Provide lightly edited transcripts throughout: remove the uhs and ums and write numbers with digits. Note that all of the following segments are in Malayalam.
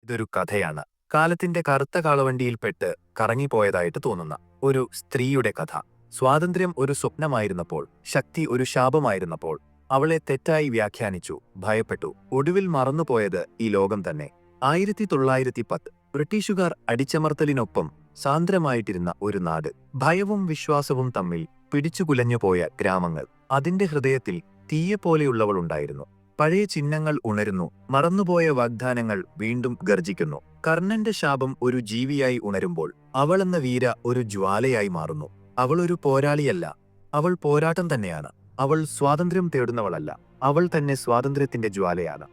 ഇതൊരു കഥയാണ്. കാലത്തിന്റെ കറുത്ത കാളവണ്ടിയിൽപ്പെട്ട് കറങ്ങിപ്പോയതായിട്ട് തോന്നുന്ന ഒരു സ്ത്രീയുടെ കഥ. സ്വാതന്ത്ര്യം ഒരു സ്വപ്നമായിരുന്നപ്പോൾ, ശക്തി ഒരു ശാപമായിരുന്നപ്പോൾ, അവളെ തെറ്റായി വ്യാഖ്യാനിച്ചു, ഭയപ്പെട്ടു. ഒടുവിൽ മറന്നുപോയത് ഈ ലോകം തന്നെ. 1910 ബ്രിട്ടീഷുകാർ അടിച്ചമർത്തലിനൊപ്പം സാന്ദ്രമായിട്ടിരുന്ന ഒരു നാട്. ഭയവും വിശ്വാസവും തമ്മിൽ പിടിച്ചുകുലഞ്ഞുപോയ ഗ്രാമങ്ങൾ. അതിന്റെ ഹൃദയത്തിൽ തീയെപ്പോലെയുള്ളവളുണ്ടായിരുന്നു. പഴയ ചിഹ്നങ്ങൾ ഉണരുന്നു, മറന്നുപോയ വാഗ്ദാനങ്ങൾ വീണ്ടും ഗർജിക്കുന്നു. കർണന്റെ ശാപം ഒരു ജീവിയായി ഉണരുമ്പോൾ അവളെന്ന വീര ഒരു ജ്വാലയായി മാറുന്നു. അവൾ ഒരു പോരാളിയല്ല, അവൾ പോരാട്ടം തന്നെയാണ്. അവൾ സ്വാതന്ത്ര്യം തേടുന്നവളല്ല, അവൾ തന്നെ സ്വാതന്ത്ര്യത്തിന്റെ ജ്വാലയാണ്.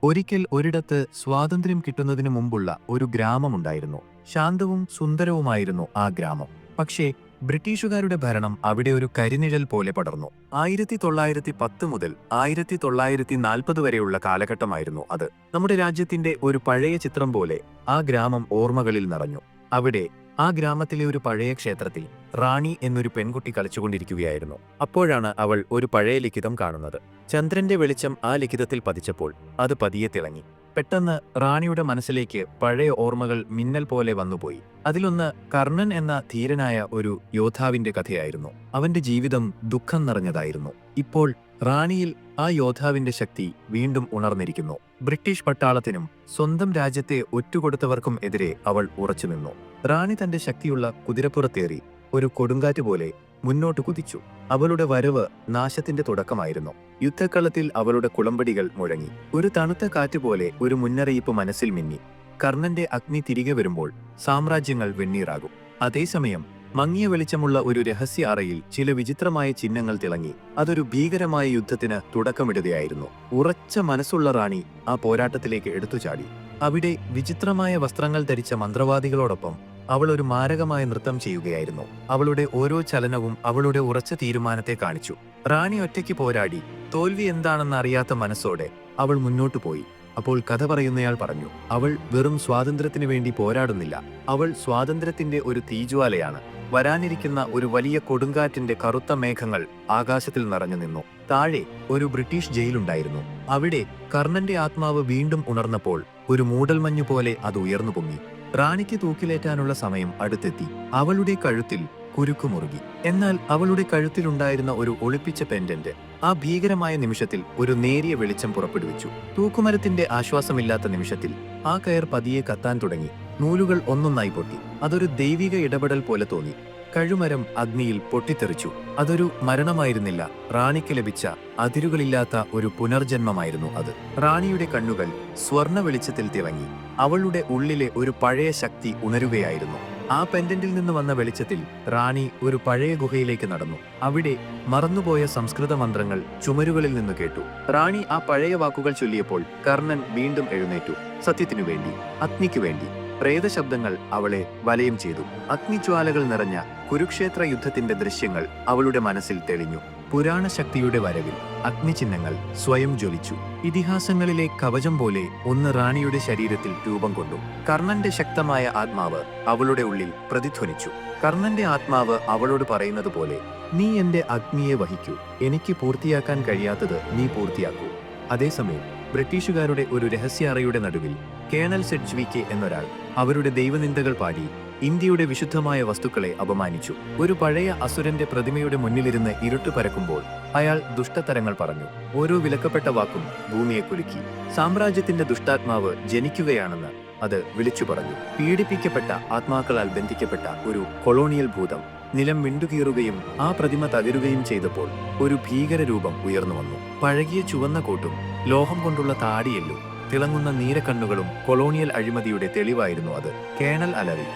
ഒരിക്കൽ ഒരിടത്ത് സ്വാതന്ത്ര്യം കിട്ടുന്നതിനു മുമ്പുള്ള ഒരു ഗ്രാമമുണ്ടായിരുന്നു. ശാന്തവും സുന്ദരവുമായിരുന്നു ആ ഗ്രാമം. പക്ഷേ ബ്രിട്ടീഷുകാരുടെ ഭരണം അവിടെ ഒരു കരിനിഴൽ പോലെ പടർന്നു. 1910 മുതൽ 1940 വരെയുള്ള കാലഘട്ടമായിരുന്നു അത്. നമ്മുടെ രാജ്യത്തിന്റെ ഒരു പഴയ ചിത്രം പോലെ ആ ഗ്രാമം ഓർമ്മകളിൽ നിറഞ്ഞു. അവിടെ ആ ഗ്രാമത്തിലെ ഒരു പഴയ ക്ഷേത്രത്തിൽ റാണി എന്നൊരു പെൺകുട്ടി കളിച്ചുകൊണ്ടിരിക്കുകയായിരുന്നു. അപ്പോഴാണ് അവൾ ഒരു പഴയ ലിഖിതം കാണുന്നത്. ചന്ദ്രന്റെ വെളിച്ചം ആ ലിഖിതത്തിൽ പതിച്ചപ്പോൾ അത് പതിയെ തിളങ്ങി. പെട്ടെന്ന് റാണിയുടെ മനസ്സിലേക്ക് പഴയ ഓർമ്മകൾ മിന്നൽ പോലെ വന്നുപോയി. അതിലൊന്ന് കർണൻ എന്ന ധീരനായ ഒരു യോദ്ധാവിന്റെ കഥയായിരുന്നു. അവന്റെ ജീവിതം ദുഃഖം നിറഞ്ഞതായിരുന്നു. ഇപ്പോൾ റാണിയിൽ ആ യോദ്ധാവിന്റെ ശക്തി വീണ്ടും ഉണർന്നിരിക്കുന്നു. ബ്രിട്ടീഷ് പട്ടാളത്തിനും സ്വന്തം രാജ്യത്തെ ഒറ്റുകൊടുത്തവർക്കും എതിരെ അവൾ ഉറച്ചുനിന്നു. റാണി തന്റെ ശക്തിയുള്ള കുതിരപ്പുറത്തേറി ഒരു കൊടുങ്കാറ്റ് പോലെ മുന്നോട്ട് കുതിച്ചു. അവളുടെ വരവ് നാശത്തിന്റെ തുടക്കമായിരുന്നു. യുദ്ധക്കളത്തിൽ അവളുടെ കുളമ്പടികൾ മുഴങ്ങി. ഒരു തണുത്ത കാറ്റുപോലെ ഒരു മുന്നറിയിപ്പ് മനസ്സിൽ മിന്നി. കർണന്റെ അഗ്നി തിരികെ വരുമ്പോൾ സാമ്രാജ്യങ്ങൾ വെണ്ണീറാകും. അതേസമയം മങ്ങിയ വെളിച്ചമുള്ള ഒരു രഹസ്യ അറയിൽ ചില വിചിത്രമായ ചിഹ്നങ്ങൾ തിളങ്ങി. അതൊരു ഭീകരമായ യുദ്ധത്തിന് തുടക്കമിടുകയായിരുന്നു. ഉറച്ച മനസ്സുള്ള റാണി ആ പോരാട്ടത്തിലേക്ക് എടുത്തുചാടി. അവിടെ വിചിത്രമായ വസ്ത്രങ്ങൾ ധരിച്ച മന്ത്രവാദികളോടൊപ്പം അവൾ ഒരു മാരകമായ നൃത്തം ചെയ്യുകയായിരുന്നു. അവളുടെ ഓരോ ചലനവും അവളുടെ ഉറച്ച തീരുമാനത്തെ കാണിച്ചു. റാണി ഒറ്റയ്ക്ക് പോരാടി. തോൽവി എന്താണെന്ന് അറിയാത്ത മനസ്സോടെ അവൾ മുന്നോട്ടു പോയി. അപ്പോൾ കഥ പറയുന്നയാൾ പറഞ്ഞു, അവൾ വെറും സ്വാതന്ത്ര്യത്തിനു വേണ്ടി പോരാടുന്നില്ല, അവൾ സ്വാതന്ത്ര്യത്തിന്റെ ഒരു തീജ്വാലയാണ്. വരാനിരിക്കുന്ന ഒരു വലിയ കൊടുങ്കാറ്റിന്റെ കറുത്ത മേഘങ്ങൾ ആകാശത്തിൽ നിറഞ്ഞു നിന്നു. താഴെ ഒരു ബ്രിട്ടീഷ് ജയിലുണ്ടായിരുന്നു. അവിടെ കർണന്റെ ആത്മാവ് വീണ്ടും ഉണർന്നപ്പോൾ ഒരു മൂടൽമഞ്ഞു പോലെ അത് ഉയർന്നു പൊങ്ങി. റാണിക്ക് തൂക്കിലേറ്റാനുള്ള സമയം അടുത്തെത്തി. അവളുടെ കഴുത്തിൽ കുരുക്കുമുറുകി. എന്നാൽ അവളുടെ കഴുത്തിലുണ്ടായിരുന്ന ഒരു ഒളിപ്പിച്ച പെൻഡന്റ് ആ ഭീകരമായ നിമിഷത്തിൽ ഒരു നേരിയ വെളിച്ചം പുറപ്പെടുവിച്ചു. തൂക്കുമരത്തിന്റെ ആശ്വാസമില്ലാത്ത നിമിഷത്തിൽ ആ കയർ പതിയെ കത്താൻ തുടങ്ങി. നൂലുകൾ ഒന്നൊന്നായി പൊട്ടി. അതൊരു ദൈവിക ഇടപെടൽ പോലെ തോന്നി. കഴുമരം അഗ്നിയിൽ പൊട്ടിത്തെറിച്ചു. അതൊരു മരണമായിരുന്നില്ല, റാണിക്ക് ലഭിച്ച അതിരുകളില്ലാത്ത ഒരു പുനർജന്മമായിരുന്നു അത്. റാണിയുടെ കണ്ണുകൾ സ്വർണ്ണ വെളിച്ചത്തിൽ തിളങ്ങി. അവളുടെ ഉള്ളിലെ ഒരു പഴയ ശക്തി ഉണരുകയായിരുന്നു. ആ പെൻഡന്റിൽ നിന്ന് വന്ന വെളിച്ചത്തിൽ റാണി ഒരു പഴയ ഗുഹയിലേക്ക് നടന്നു. അവിടെ മറന്നുപോയ സംസ്കൃത മന്ത്രങ്ങൾ ചുമരുകളിൽ നിന്ന് കേട്ടു. റാണി ആ പഴയ വാക്കുകൾ ചൊല്ലിയപ്പോൾ കർണൻ വീണ്ടും എഴുന്നേറ്റു. സത്യത്തിനു വേണ്ടി, അഗ്നിക്കു വേണ്ടി. പ്രേതശബ്ദങ്ങൾ അവളെ വലയം ചെയ്തു. അഗ്നിജ്വാലകൾ നിറഞ്ഞ കുരുക്ഷേത്ര യുദ്ധത്തിന്റെ ദൃശ്യങ്ങൾ അവളുടെ മനസ്സിൽ തെളിഞ്ഞു. പുരാണ ശക്തിയുടെ വരവിൽ അഗ്നിചിഹ്നങ്ങൾ സ്വയം ജ്വലിച്ചു. ഇതിഹാസങ്ങളിലെ കവചം പോലെ ഒന്ന് റാണിയുടെ ശരീരത്തിൽ രൂപം കൊണ്ടു. കർണന്റെ ശക്തമായ ആത്മാവ് അവളുടെ ഉള്ളിൽ പ്രതിധ്വനിച്ചു. കർണന്റെ ആത്മാവ് അവളോട് പറയുന്നത് പോലെ, നീ എന്റെ അഗ്നിയെ വഹിക്കൂ, എനിക്ക് പൂർത്തിയാക്കാൻ കഴിയാത്തത് നീ പൂർത്തിയാക്കൂ. അതേസമയം ബ്രിട്ടീഷുകാരുടെ ഒരു രഹസ്യ അറയുടെ നടുവിൽ കേണൽ സെഡ്ജ്വിക്കെ എന്നൊരാൾ അവരുടെ ദൈവനിന്ദകൾ പാടി ഇന്ത്യയുടെ വിശുദ്ധമായ വസ്തുക്കളെ അപമാനിച്ചു. ഒരു പഴയ അസുരന്റെ പ്രതിമയുടെ മുന്നിലിരുന്ന് ഇരുട്ട് പരക്കുമ്പോൾ അയാൾ ദുഷ്ടതരങ്ങൾ പറഞ്ഞു. ഓരോ വിലക്കപ്പെട്ട വാക്കും ഭൂമിയെ കുലുക്കി. സാമ്രാജ്യത്തിന്റെ ദുഷ്ടാത്മാവ് ജനിക്കുകയാണെന്ന് അത് വിളിച്ചു പറഞ്ഞു. പീഡിപ്പിക്കപ്പെട്ട ആത്മാക്കളാൽ ബന്ധിക്കപ്പെട്ട ഒരു കൊളോണിയൽ ഭൂതം നിലം വിണ്ടുകീറുകയും ആ പ്രതിമ തകരുകയും ചെയ്തപ്പോൾ ഒരു ഭീകരരൂപം ഉയർന്നു വന്നു. പഴകിയ ചുവന്ന കോട്ടും ലോഹം കൊണ്ടുള്ള താടിയെല്ലും തിളങ്ങുന്ന നീരക്കണ്ണുകളും കൊളോണിയൽ അഴിമതിയുടെ തെളിവായിരുന്നു അത്. കേണൽ അലറി,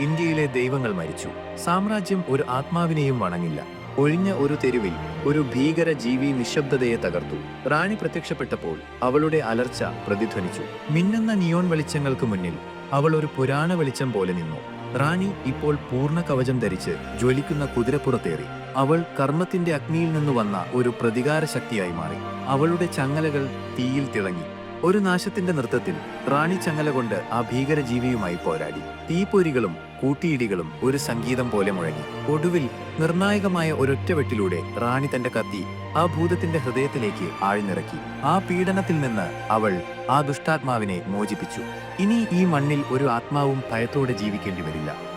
ഇന്ത്യയിലെ ദൈവങ്ങൾ മരിച്ചു. സാമ്രാജ്യം ഒരു ആത്മാവിനെയും വണങ്ങില്ല. ഒഴിഞ്ഞ ഒരു തെരുവിൽ ഒരു ഭീകര ജീവി നിശബ്ദതയെ തകർത്തു. റാണി പ്രത്യക്ഷപ്പെട്ടപ്പോൾ അവളുടെ അലർച്ച പ്രതിധ്വനിച്ചു. മിന്നുന്ന നിയോൺ വെളിച്ചങ്ങൾക്ക് മുന്നിൽ അവൾ ഒരു പുരാണ വെളിച്ചം പോലെ നിന്നു. റാണി ഇപ്പോൾ പൂർണ്ണ കവചം ധരിച്ച് ജ്വലിക്കുന്ന കുതിരപ്പുറത്തേറി. അവൾ കർമ്മത്തിന്റെ അഗ്നിയിൽ നിന്ന് വന്ന ഒരു പ്രതികാര ശക്തിയായി മാറി. അവളുടെ ചങ്ങലകൾ തീയിൽ തിളങ്ങി. ഒരു നാശത്തിന്റെ നൃത്തത്തിൽ റാണി ചങ്ങല കൊണ്ട് ആ ഭീകരജീവിയുമായി പോരാടി. തീപ്പൊരികളും കൂട്ടിയിടികളും ഒരു സംഗീതം പോലെ മുഴങ്ങി. ഒടുവിൽ നിർണായകമായ ഒരൊറ്റവെട്ടിലൂടെ റാണി തന്റെ കത്തി ആ ഭൂതത്തിന്റെ ഹൃദയത്തിലേക്ക് ആഴ്ന്നിറക്കി. ആ പീഡനത്തിൽ നിന്ന് അവൾ ആ ദുഷ്ടാത്മാവിനെ മോചിപ്പിച്ചു. ഇനി ഈ മണ്ണിൽ ഒരു ആത്മാവും ഭയത്തോടെ ജീവിക്കേണ്ടി വരില്ല.